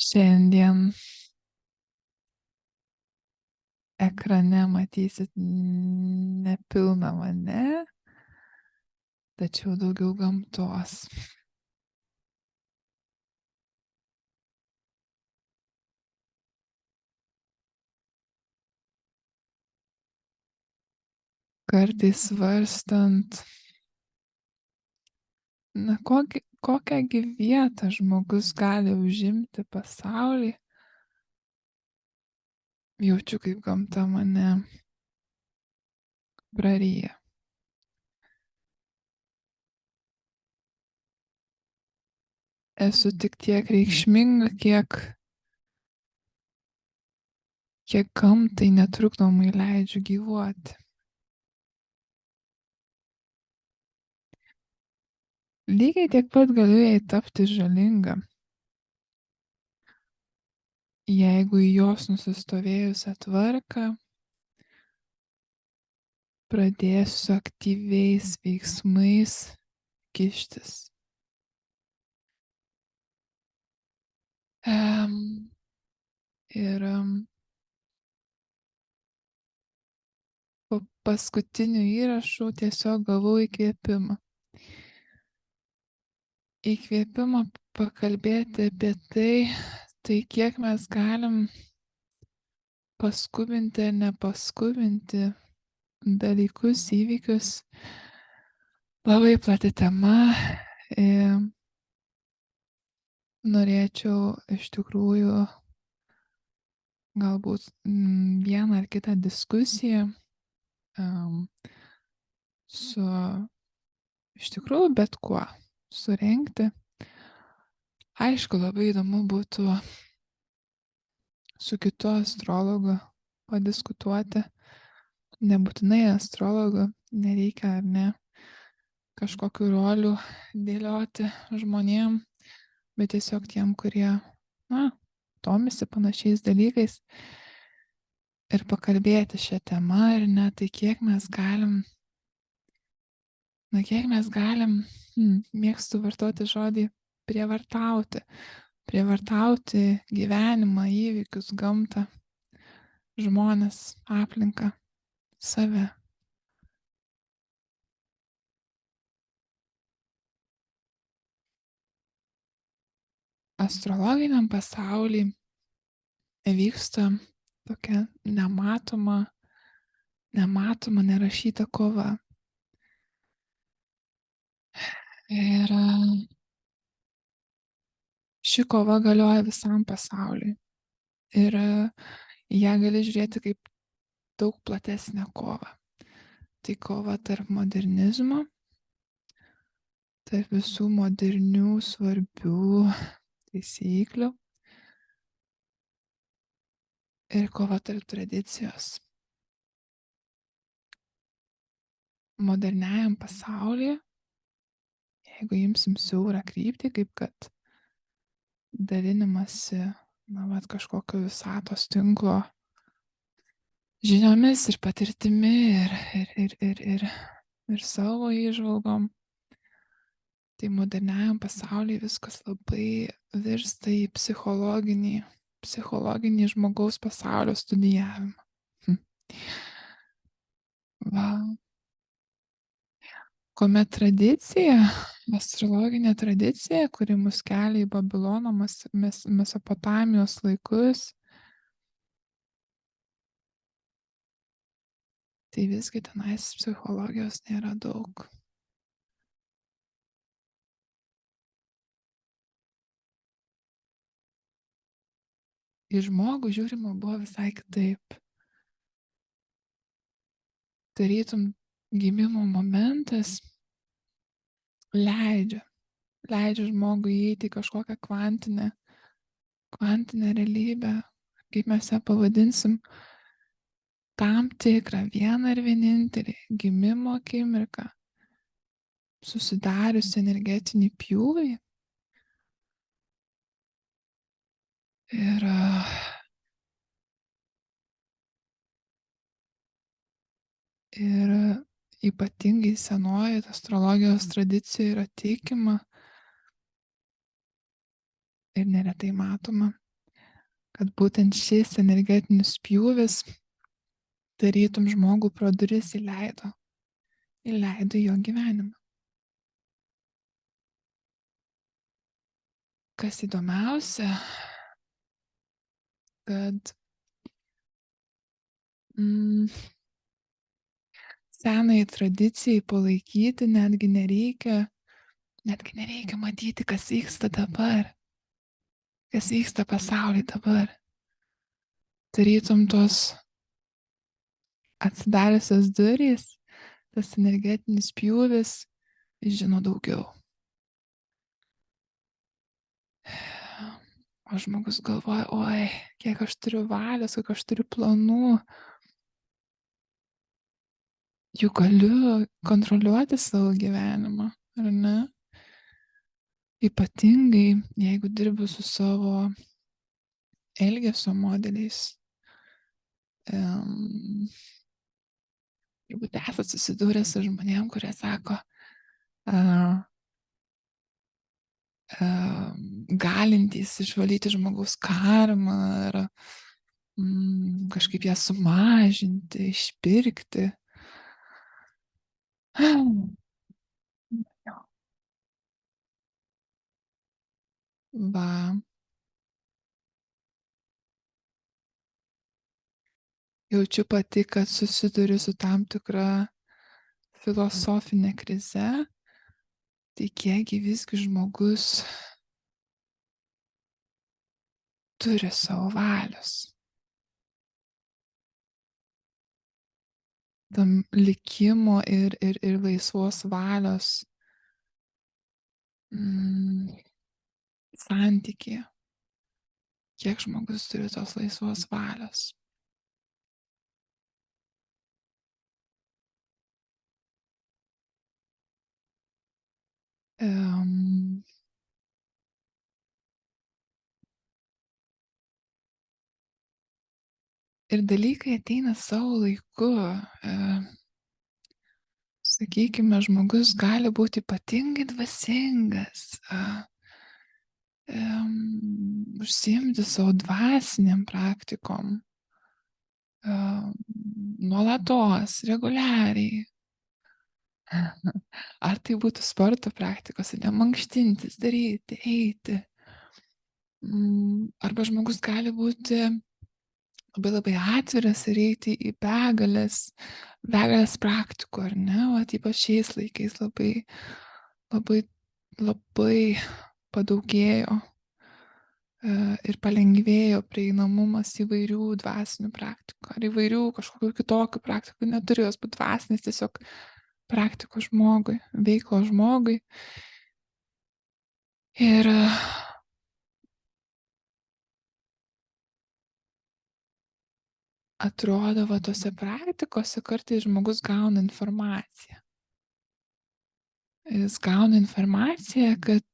Šiandien ekrane matysit nepilną mane, tačiau daugiau gamtos. Kartais svarstant, kokią gi vietą žmogus gali užimti pasaulį, jaučiu, kaip gamta mane praryja. Esu tik tiek reikšminga, kiek gamtai netrukdomai leidžiu gyvuoti. Lygiai tiek pat galiu jai tapti žalinga, jeigu į jos nusistovėjusią tvarką pradėsiu aktyviais veiksmais kištis. Ir po paskutinių įrašų tiesiog gavau įkvėpimą. Įkvėpimą pakalbėti apie tai kiek mes galim paskubinti ar nepaskubinti dalykus, įvykius. Labai plati tema. Norėčiau iš tikrųjų galbūt vieną ar kitą diskusiją su iš tikrųjų bet kuo surengti. Aišku, labai įdomu būtų su kitu astrologu padiskutuoti. Nebūtinai astrologu, nereikia ar ne kažkokių rolių dėlioti žmonėm, bet tiesiog tiem, kurie, domisi panašiais dalykais ir pakalbėti šią temą ir ne, tai kiek mes galim, mėgstu vartoti žodį prievartauti gyvenimą, įvykius, gamtą, žmones, aplinką, save. Astrologiniam pasaulyje vyksta tokia nematoma, nerašyta kova. Ir ši kova galioja visam pasauliui. Ir ją gali žiūrėti kaip daug platesnę kovą. Tai kova tarp modernizmo, tarp visų modernių svarbių taisyklių ir kova tarp tradicijos. Moderniajam pasaulyje, jeigu imsim siaurą kryptį, kaip kad dalinimasi kažkokio visatos tinklo žiniomis ir patirtimi ir savo įžvalgom, tai moderniajam pasaulyje viskas labai virsta į psichologinį žmogaus pasaulio studijavimą. Kuomet astrologinė tradicija, kuri mus kelia į Babilono, Mesopotamijos laikus, tai visgi tenais psichologijos nėra daug. Į žmogų žiūrima buvo visai kitaip. Tarytum gimimo momentas leidžia žmogui įeiti į kažkokią kvantinę realybę, kaip mes ją pavadinsim, tam tikrą vieną ir vienintelį gimimo akimirką, susidarius energetinį pjūvį. Ir ypatingai senoji astrologijos tradicija yra tikima ir neretai matoma, kad būtent šis energetinis pjūvis tarytum žmogų pro duris įleido į jo gyvenimą. Kas įdomiausia, kad senai tradicijai palaikyti netgi nereikia matyti, kas vyksta dabar, kas vyksta pasaulyje dabar. Tarytum tos atsidariusios durys, tas energetinis pjūvis žino daugiau. O žmogus galvoja, oi, kiek aš turiu valios, kiek aš turiu planų. Juk galiu kontroliuoti savo gyvenimą, ar ne? Ypatingai, jeigu dirbu su savo elgesio modeliais. Turbūt esate susidūrę su žmonėm, kurie sako, galintys išvalyti žmogaus karmą ar kažkaip ją sumažinti, išpirkti. Va. Jaučiu pati, kad susiduriu su tam tikra filosofinė krize, tai kiekgi visgi žmogus turi savo valios. Tam likimo ir laisvos valios santykį. Kiek žmogus turi tos laisvos valios. Ir dalykai ateina savo laiku. Sakykime, žmogus gali būti ypatingai dvasingas, užsiimti savo dvasiniam praktikom, nuolatos, reguliariai. Ar tai būtų sporto praktikos, nemankštintis, daryti, eiti. Arba žmogus gali būti labai atviras ir eiti į begalės praktikų, ar ne? O ypač šiais laikais labai padaugėjo ir palengvėjo prieinamumas įvairių dvasinių praktikų ar įvairių kažkokių kitokių praktikų. Neturi jos būti dvasinės, tiesiog praktikos žmogui, veiklo žmogui. Ir atrodo, va tose praktikose kartais žmogus gauna informaciją. Jis gauna informaciją, kad,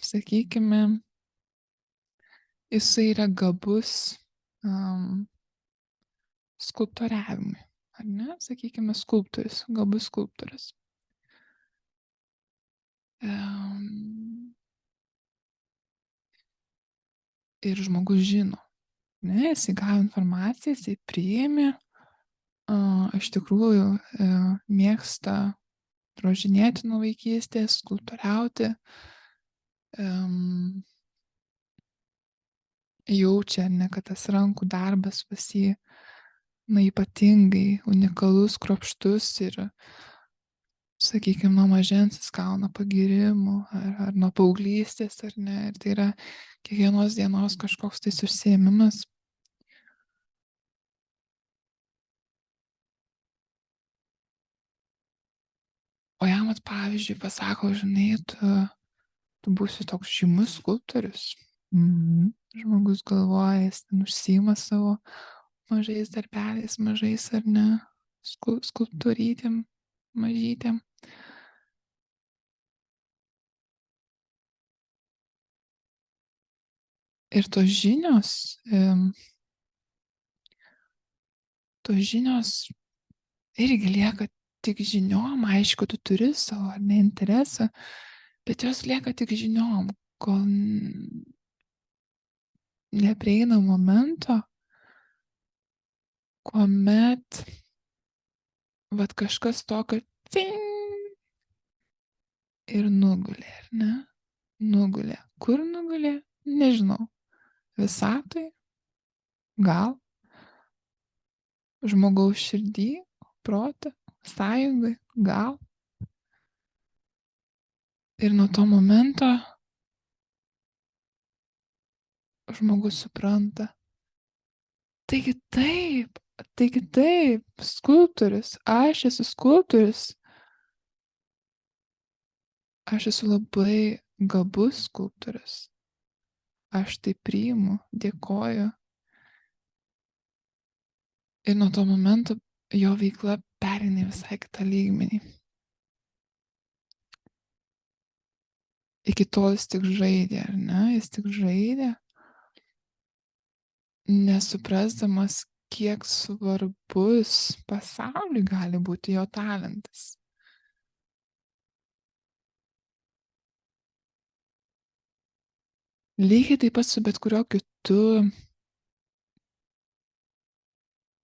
sakykime, jisai yra gabus skulptoriavimui, ar ne? Sakykime, skulptorius, gabus skulptorius. Ir žmogus žino, ne, jisai gavo informaciją, jisai priėmė, iš tikrųjų mėgsta drožinėti nuo vaikystės, skulptoriauti, jaučia, ne, kad tas rankų darbas pas jį ypatingai unikalus, kruopštus ir, sakykime, nuo mažens jis gauna pagyrimų ar nuo paauglystės, ar ne, ir tai yra kiekvienos dienos kažkoks tais užsiėmimas. O jam, pavyzdžiui, pasako, žinai, tu būsi toks žymus skulptorius. Žmogus galvoja, jis ten užsiima savo mažais darbeliais, mažais ar ne, skulptūrytėm, mažytėm. Ir tos žinios irgi lieka tik žiniom, aišku, tu turi savo ar ne interesą, bet jos lieka tik žiniom, kol neprieina momento, kuomet vat kažkas tokio cing ir nugulė, ar ne? Nugulė. Kur nugulė? Nežinau. Visatoj? Gal? Žmogaus širdį? Protą? Sąjungai? Gal? Ir nuo to momento žmogus supranta. Taigi taip, skulptorius, aš esu skulptorius, aš esu labai gabus skulptorius, aš tai priimu, dėkoju. Ir nuo to momento jo veikla pereina visai kitą lygmenį. Iki tol jis tik žaidė, ar ne? Jis tik žaidė, nesuprasdamas, kiek svarbus pasauliui gali būti jo talentas. Lygiai taip pat su bet kurio kitu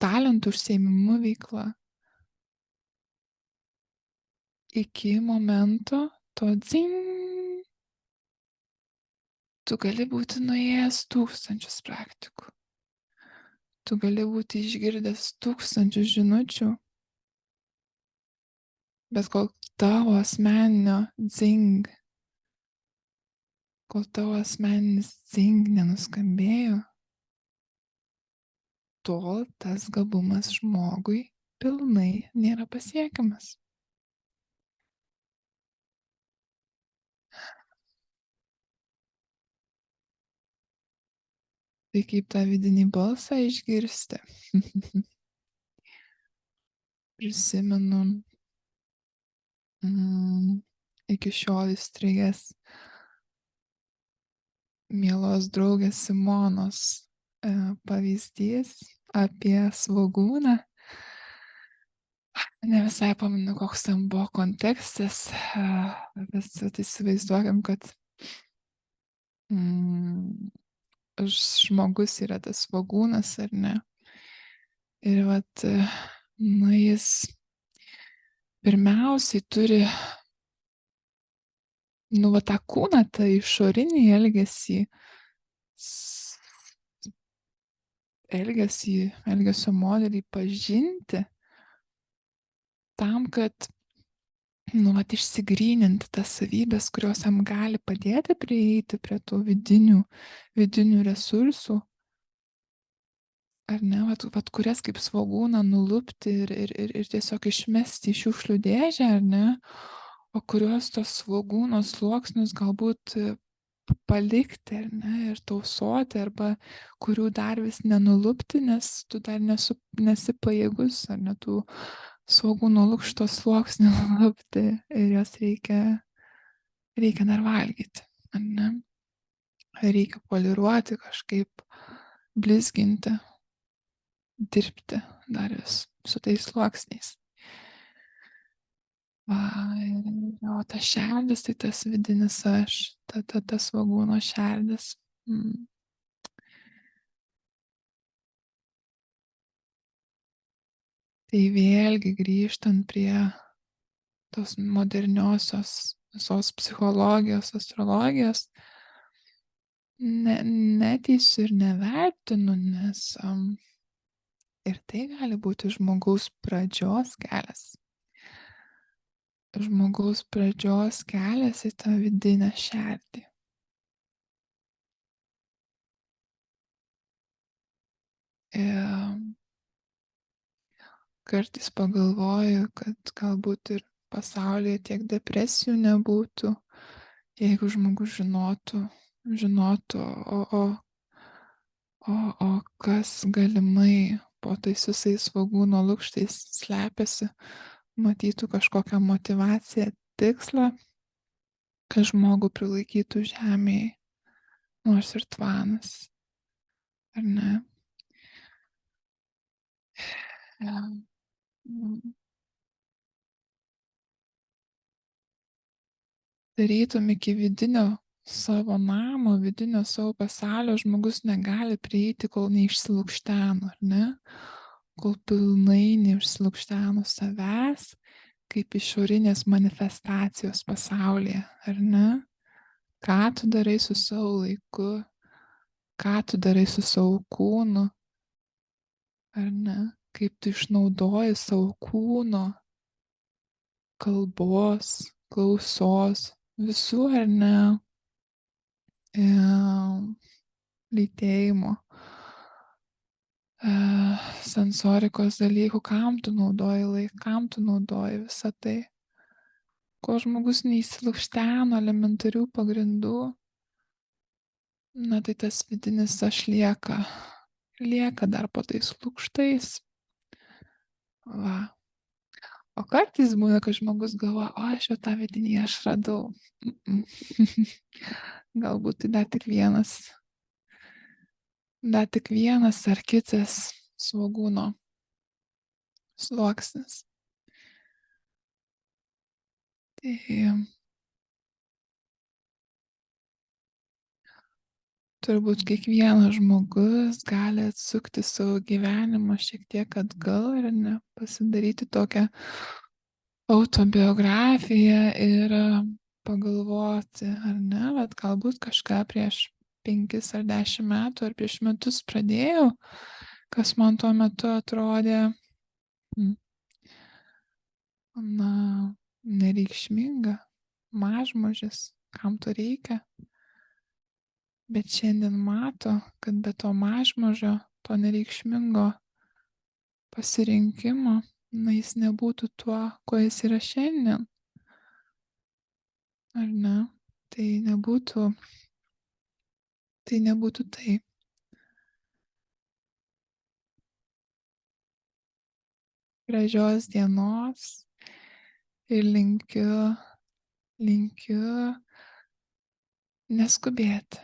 talentų užsiėmimu veikla. Iki momento to dzing, tu gali būti nuėjęs tūkstančius praktikų. Tu gali būti išgirdęs tūkstančius žinučių, bet kol tavo asmeninio dzing, kol tavo asmeninis dzing nenuskambėjo, tol tas gabumas žmogui pilnai nėra pasiekiamas. Tai kaip tą vidinį balsą išgirsti. Prisimenu iki šiol įstrigęs mielos draugės Simonos pavyzdys apie svogūną. Ne visai pamenu, koks ten buvo kontekstas, bet įsivaizduokim, kad žmogus yra tas svogūnas, ar ne? Ir vat, jis pirmiausiai turi, tą kūną, tą išorinį elgesio modelį pažinti, tam, kad išsigryninti tas savybės, kurios jam gali padėti prieiti prie tų vidinių resursų, ar ne, kurias kaip svogūną nulupti ir tiesiog išmesti į šiukšlių dėžę, ar ne, o kurios tos svogūno sluoksnius galbūt palikti, ar ne, ir tausoti, arba kurių dar vis nenulupti, nes tu dar nesi pajėgus, ar ne, tų svogūno lukšto sluoksnių nulupti, ir jos reikia dar valgyti, ar ne, reikia poliruoti, kažkaip blizginti, dirbti dar vis su tais sluoksniais. O tas šerdis, tai tas vidinis aš, tas svogūno šerdis. Tai vėlgi grįžtant prie tos moderniosios visos psichologijos, astrologijos, neteisiu ir nevertinu, nes ir tai gali būti žmogaus pradžios kelias. Žmogaus pradžios kelias į tą vidinę šerdį. Kartais pagalvoju, kad galbūt ir pasaulyje tiek depresijų nebūtų, jeigu žmogus žinotų, o kas galimai po tais visais svogūno lukštais slepiasi, matytų kažkokią motyvaciją, tikslą, kad žmogų prilaikytų žemėje, nors ir tvanas, ar ne? Tarytum iki vidinio savo namo, vidinio savo pasaulio žmogus negali prieiti, kol neišsilukšteno, ar ne? Kol pilnai neišsilukšteno savęs, kaip išorinės manifestacijos pasaulyje, ar ne? Ką tu darai su savo laiku, ką tu darai su savo kūnu, ar ne? Kaip tu išnaudoji savo kūno, kalbos, klausos, visų, ar ne, lytėjimo, sensorikos dalykų, kam tu naudoji laiką, kam tu naudoji visą tai. Ko žmogus neįsilukšteno elementarių pagrindų, na tai tas vidinis aš lieka dar po tais lukštais. Va. O kartais būna, kad žmogus galvoja, o aš jau tą vidinį aš radau. Galbūt tai dar tik vienas ar kitas svogūno sluoksnis. Tai turbūt kiekvienas žmogus gali atsukti savo gyvenimą šiek tiek atgal ir ne pasidaryti tokią autobiografiją ir pagalvoti, ar ne, bet galbūt kažką prieš 5 ar 10 metų ar prieš metus pradėjau, kas man tuo metu atrodė, na, nereikšminga, mažmožis, kam to reikia. Bet šiandien mato, kad be to mažmožio, to nereikšmingo pasirinkimo, na, jis nebūtų tuo, kuo jis yra šiandien. Ar ne? Tai nebūtų tai. Gražios dienos ir linkiu neskubėti,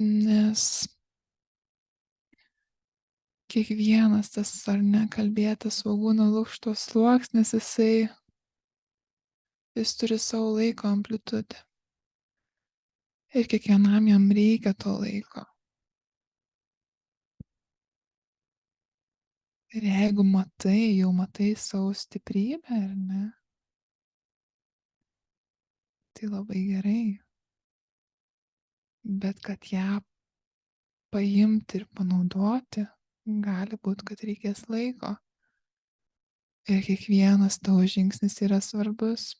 nes kiekvienas tas ar nekalbėtas svogūno lukšto sluoksnis, jis turi savo laiko amplitudę. Ir kiekvienam jam reikia to laiko. Ir jeigu jau matai savo stiprybę, ar ne, tai labai gerai. Bet kad ją paimti ir panaudoti, gali būti, kad reikės laiko. Ir kiekvienas tavo žingsnis yra svarbus.